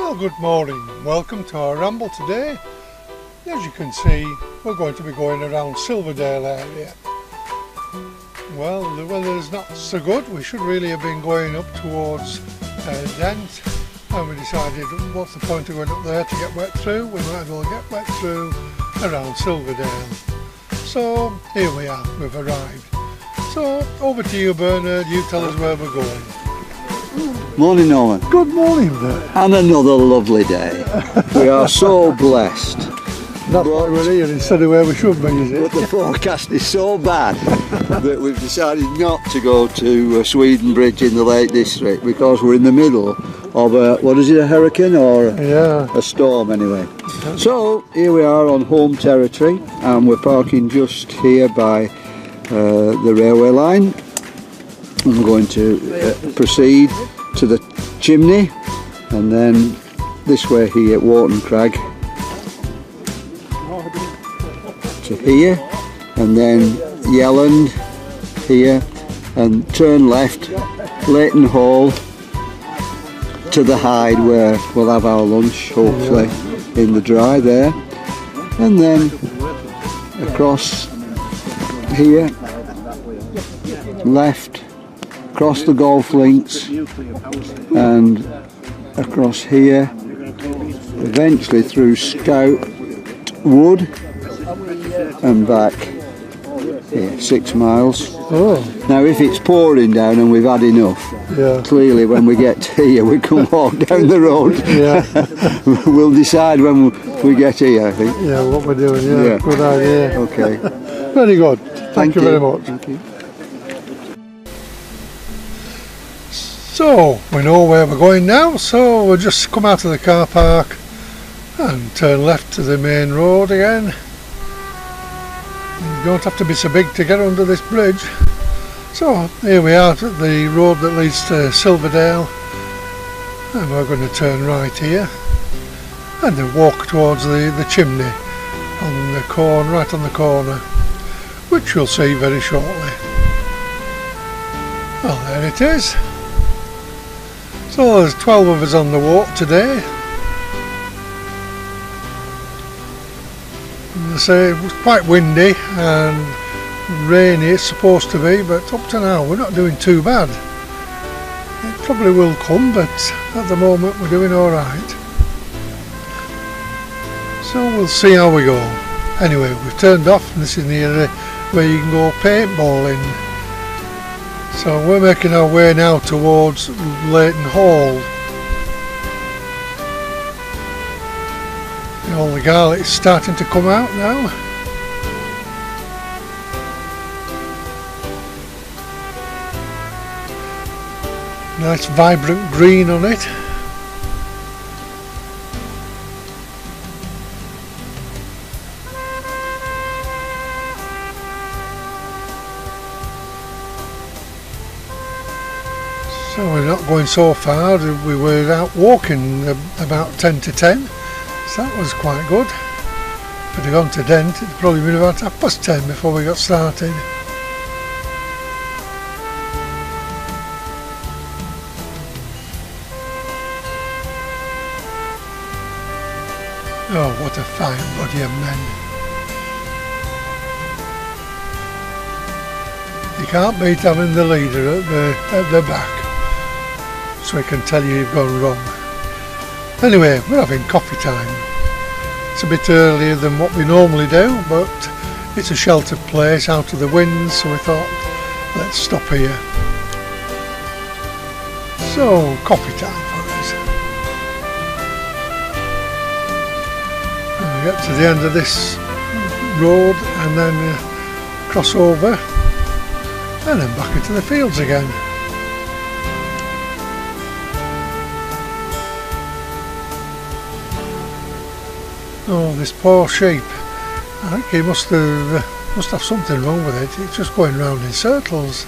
Well, good morning. Welcome to our ramble today. As you can see, we're going to be going around Silverdale area. Well, the weather's not so good. We should really have been going up towards Dent, and we decided what's the point of going up there to get wet through? We might as well get wet through around Silverdale. So here we are, we've arrived. So over to you, Bernard, you tell us where we're going. Morning, Norman. Good morning, Bernard. And another lovely day. We are so blessed. That's why we're here instead of where we should be, is it? But the forecast is so bad that we've decided not to go to Sweden Bridge in the Lake District because we're in the middle of a, what is it, a hurricane or a storm anyway. So here we are on home territory and we're parking just here by the railway line. I'm going to proceed to the chimney and then this way here at Wharton Crag to here and then Yelland here and turn left Leighton Hall to the Hyde where we'll have our lunch hopefully in the dry there and then across here left across the golf links and across here eventually through Scout Wood and back here 6 miles. Now if it's pouring down and we've had enough, clearly when we get here we can walk down the road. We'll decide when we get here, I think. Yeah, what we're doing, good idea. Okay. Very good. Thank you very much. Thank you. So we know where we're going now, so we'll just come out of the car park and turn left to the main road again. You don't have to be so big to get under this bridge. So here we are at the road that leads to Silverdale and we're going to turn right here and then walk towards the chimney on the corner, right on the corner, which you'll see very shortly. Well, there it is. So there's 12 of us on the walk today. And I say it was quite windy and rainy, it's supposed to be, but up to now we're not doing too bad. It probably will come, but at the moment we're doing alright. So we'll see how we go. Anyway, we've turned off and this is the area where you can go paintballing. So we're making our way now towards Leighton Hall. All the garlic's starting to come out now. Nice vibrant green on it. So we're not going so far. We were out walking about 10 to 10, so that was quite good. If we'd gone to Dent, it'd probably been about 10:30 before we got started. Oh, what a fine body of men. You can't beat having the leader at the back, so he can tell you you've gone wrong. Anyway, we're having coffee time. It's a bit earlier than what we normally do, but it's a sheltered place out of the wind, so we thought, let's stop here. So, coffee time for us. And we get to the end of this road and then cross over and then back into the fields again. Oh, this poor sheep. I think he must have something wrong with it. It's just going round in circles.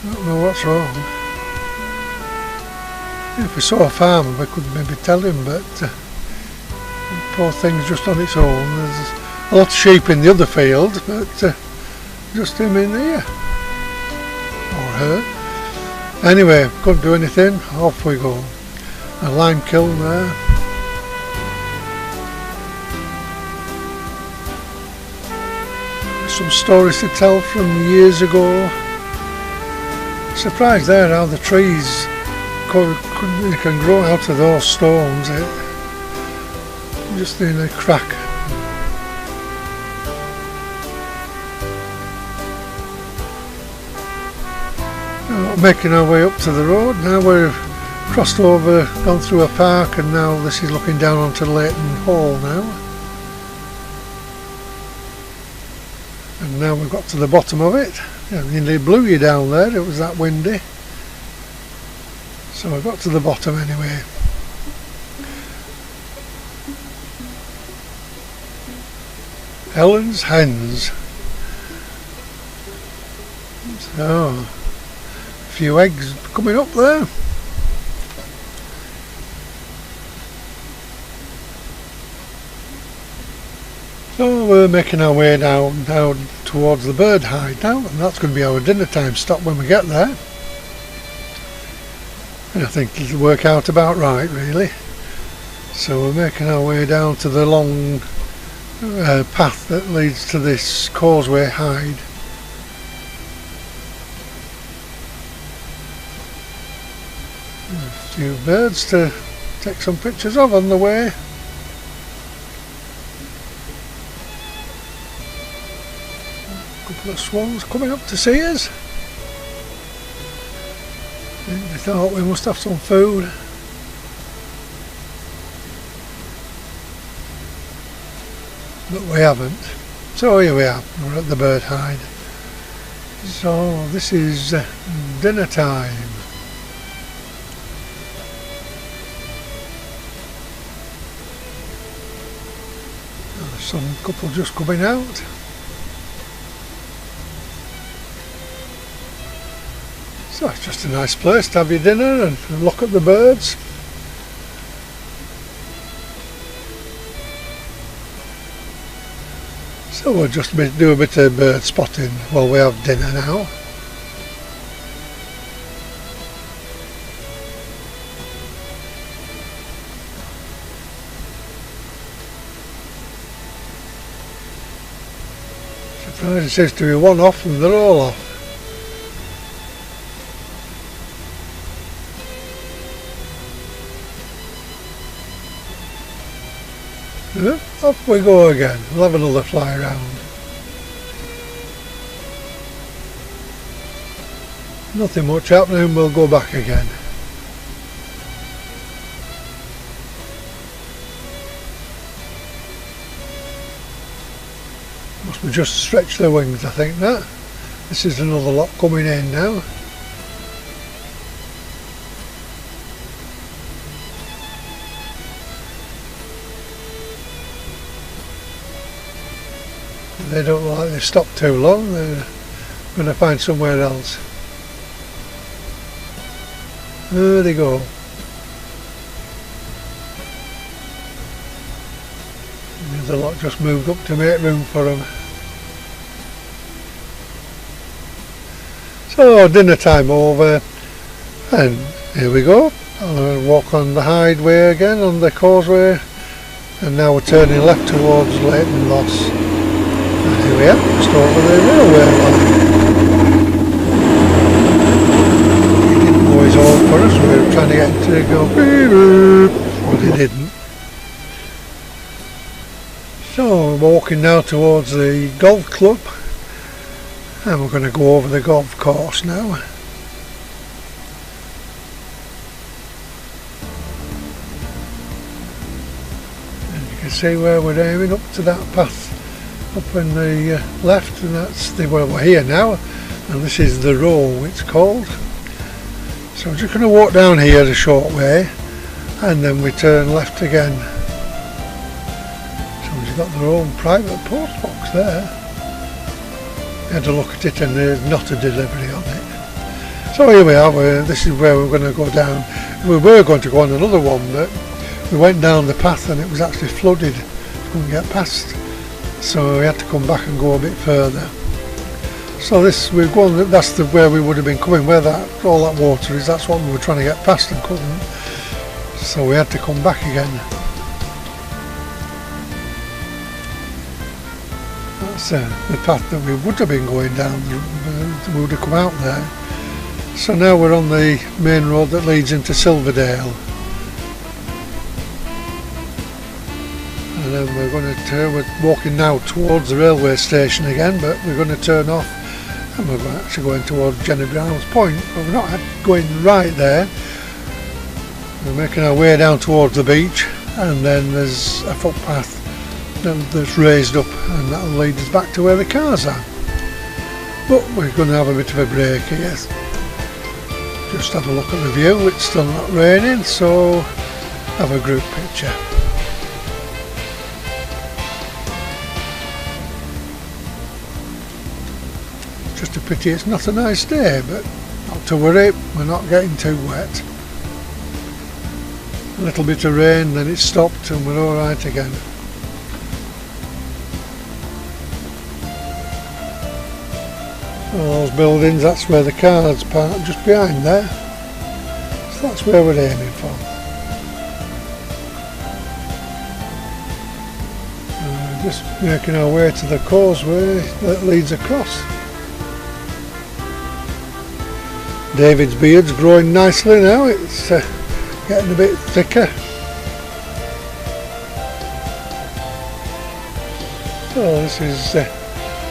I don't know what's wrong. If we saw a farmer we could maybe tell him, but the poor thing's just on its own. There's a lot of sheep in the other field, but just him in here. Or her. Anyway, couldn't do anything, off we go. a lime kiln there. Some stories to tell from years ago. Surprised there how the trees can grow out of those stones, just in a crack. Making our way up to the road. Now we've crossed over, gone through a park, and now this is looking down onto Leighton Hall now. And now we've got to the bottom of it. It nearly blew you down there, it was that windy. So I got to the bottom anyway. Ellen's Hens. So, a few eggs coming up there. So we're making our way down towards the bird hide now, and that's going to be our dinner time stop when we get there. And I think it'll work out about right, really. So we're making our way down to the long path that leads to this causeway hide. A few birds to take some pictures of on the way. A couple of swans coming up to see us. We thought we must have some food. But we haven't. So here we are, we're at the bird hide. So this is dinner time. Some couple just coming out. So it's just a nice place to have your dinner and look at the birds. So we'll just do a bit of bird spotting while we have dinner now. Surprised it seems to be one off and they're all off. Off we go again, we'll have another fly around. Nothing much happening, we'll go back again. Must be just stretch their wings, I think that. This is another lot coming in now. They don't like they stop too long, they're going to find somewhere else. There they go. And the other lot just moved up to make room for them. So dinner time over, and here we go. I'll walk on the Hideway again, on the causeway, and now we're turning left towards Leighton Loss. Here we are, just over the railway line. He didn't know his horn for us, we were trying to get him to go beep, but he didn't. So we're walking now towards the golf club, and we're going to go over the golf course now. And you can see where we're aiming up to that path up in the left, and that's the well, we're here now, and this is the row it's called. So we're just going to walk down here a short way, and then we turn left again. Somebody's got their own private post box there. I had to look at it, and there's not a delivery on it. So here we are, this is where we're going to go down. We were going to go on another one, but we went down the path and it was actually flooded, couldn't get past. So we had to come back and go a bit further. So this we're going. That's where we would have been coming, where all that water is. That's what we were trying to get past and couldn't. so we had to come back again. That's the path that we would have been going down. We would have come out there. So now we're on the main road that leads into Silverdale. And then we're going to turn, we're walking now towards the railway station again, but we're going to turn off and we're actually going towards Jenny Brown's Point, but we're not going right there. We're making our way down towards the beach, and then there's a footpath that's raised up, and that'll lead us back to where the cars are. But we're going to have a bit of a break here. Just have a look at the view. It's still not raining, so have a group picture. Just a pity it's not a nice day, but not to worry, we're not getting too wet. A little bit of rain, then it stopped and we're alright again. All those buildings, that's where the car's parked, just behind there. So that's where we're aiming for. Just making our way to the causeway that leads across. David's beard's growing nicely now, it's getting a bit thicker. So this is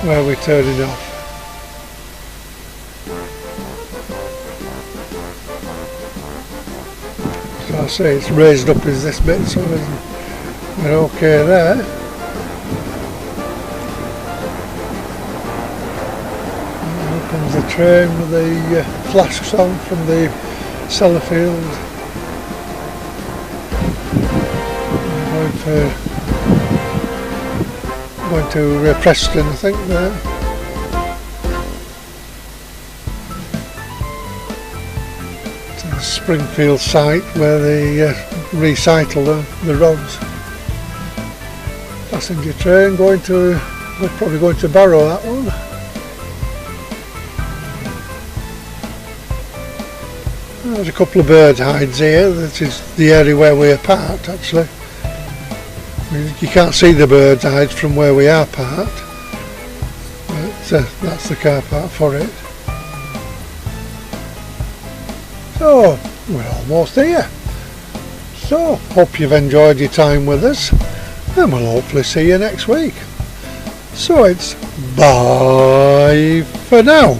where we're turning off. So I say it's raised up as this bit, so we're okay there. The train with the flasks on from the Sellafield. Going to Preston, I think, there. To the Springfield site where they recycle the rods. Passenger train we're probably going to Barrow, that one. There's a couple of bird hides here. That is the area where we are parked, actually. You can't see the bird hides from where we are parked, but that's the car park for it. So we're almost here. So hope you've enjoyed your time with us, and we'll hopefully see you next week. So it's bye for now.